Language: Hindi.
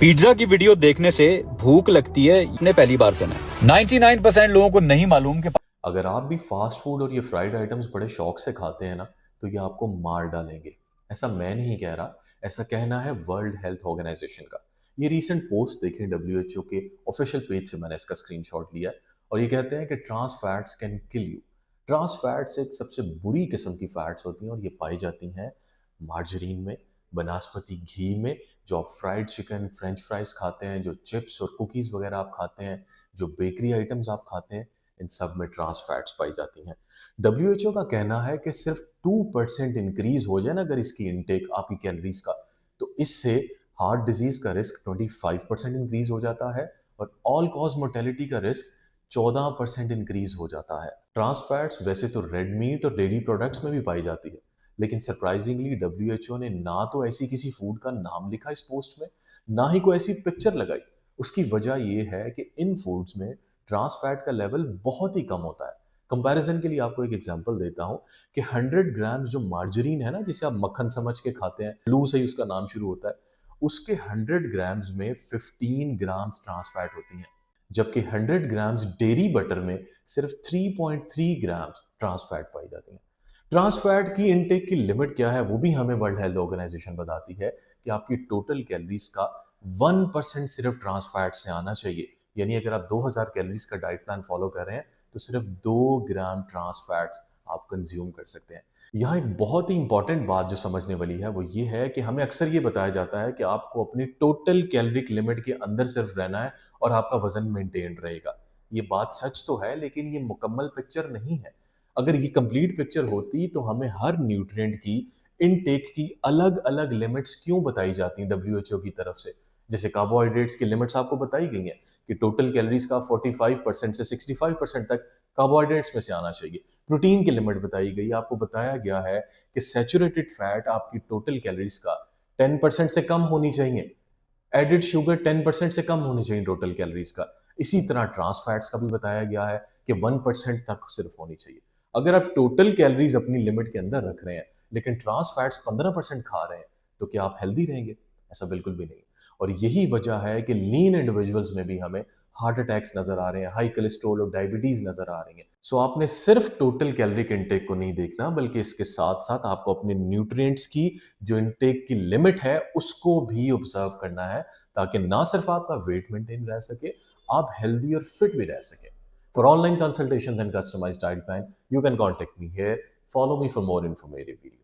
पिज्जा की वीडियो देखने से भूख लगती है, इसने पहली बार सुना है। 99% लोगों को नहीं मालूम कि अगर आप भी फास्ट फूड और ये फ्राइड आइटम्स बड़े शौक से खाते हैं ना, तो ये आपको मार डालेंगे। ऐसा मैं नहीं कह रहा, ऐसा कहना है वर्ल्ड हेल्थ ऑर्गेनाइजेशन का। ये रीसेंट पोस्ट देखें डब्ल्यूएचओ के ऑफिशियल पेज से मैंने इसका स्क्रीनशॉट लिया है। और ये कहते हैं कि trans fats can kill you. Trans fats एक सबसे बुरी किस्म की फैट्स होती हैं और ये पाई जाती हैं मार्जरीन में, बनास्पति घी में, जो आप फ्राइड चिकन, फ्रेंच फ्राइज खाते हैं, जो चिप्स और कुकीज़ वगैरह आप खाते हैं, जो बेकरी आइटम्स आप खाते हैं, इन सब में ट्रांस फैट्स पाई जाती हैं। डब्ल्यूएचओ का कहना है कि सिर्फ 2% इंक्रीज हो जाए ना अगर इसकी इनटेक आपकी कैलोरीज का, तो इससे हार्ट डिजीज का रिस्क 25% इंक्रीज हो जाता है और ऑल कॉज मोर्टेलिटी का रिस्क 14% इंक्रीज हो जाता है। ट्रांस फैट्स वैसे तो रेड मीट और डेयरी प्रोडक्ट्स में भी पाई जाती है, लेकिन सरप्राइजिंगली डब्ल्यूएचओ ने ना तो ऐसी किसी फूड का नाम लिखा इस पोस्ट में, ना ही कोई ऐसी पिक्चर लगाई। उसकी वजह यह है कि इन फूड्स में ट्रांस फैट का लेवल बहुत ही कम होता है। कंपैरिजन के लिए आपको एक एग्जांपल देता हूं कि 100 ग्राम जो मार्जरीन है ना, जिसे आप मक्खन समझ के खाते हैं, लू से ही उसका नाम शुरू होता है, उसके 100 ग्राम्स में 15 ग्राम्स ट्रांस फैट होती हैं, जबकि 100 ग्राम्स डेयरी बटर में सिर्फ 3.3 ग्राम्स ट्रांस फैट पाई जाती हैं। ट्रांस फैट की इनटेक की लिमिट क्या है वो भी हमें वर्ल्ड हेल्थ ऑर्गेनाइजेशन बताती है कि आपकी टोटल कैलोरीज का 1% सिर्फ ट्रांस फैट से आना चाहिए। यानी अगर आप 2000 कैलोरीज का डाइट प्लान फॉलो कर रहे हैं तो सिर्फ 2 ग्राम ट्रांस फैट्स आप कंज्यूम कर सकते हैं। यहाँ एक बहुत ही इंपॉर्टेंट बात जो समझने वाली है वो ये है कि हमें अक्सर ये बताया जाता है कि आपको अपनी टोटल कैलोरिक लिमिट के अंदर सिर्फ रहना है और आपका वजन मेंटेन रहेगा। ये बात सच तो है, लेकिन ये मुकम्मल पिक्चर नहीं है। अगर ये कंप्लीट पिक्चर होती तो हमें हर न्यूट्रिएंट की इनटेक की अलग अलग लिमिट्स क्यों बताई जाती डब्ल्यूएचओ की तरफ से। जैसे कार्बोहाइड्रेट्स की लिमिट्स आपको बताई गई हैं कि टोटल कैलोरीज का 45% से 65% तक कार्बोहाइड्रेट्स में से आना चाहिए। प्रोटीन की लिमिट बताई गई, आपको बताया गया है कि सैचुरेटेड फैट आपकी टोटल कैलोरीज का 10% से कम होनी चाहिए, एडिड शुगर 10% से कम होनी चाहिए टोटल कैलोरीज का। इसी तरह ट्रांस फैट्स का भी बताया गया है कि 1% तक सिर्फ होनी चाहिए। अगर आप टोटल कैलोरीज अपनी लिमिट के अंदर रख रहे हैं लेकिन ट्रांस फैट्स 15% खा रहे हैं, तो क्या आप हेल्दी रहेंगे? ऐसा बिल्कुल भी नहीं। और यही वजह है कि लीन इंडिविजुअल्स में भी हमें हार्ट अटैक्स नजर आ रहे हैं, हाई कोलेस्ट्रॉल और डायबिटीज नजर आ रही हैं। सो आपने सिर्फ टोटल कैलोरिक इनटेक को नहीं देखना, बल्कि इसके साथ साथ आपको अपने न्यूट्रिएंट्स की जो इनटेक की लिमिट है उसको भी ऑब्जर्व करना है, ताकि ना सिर्फ आपका वेट मेंटेन रह सके, आप हेल्दी और फिट भी रह सके। For online consultations and customized diet plan, you can contact me here. Follow me for more informative videos.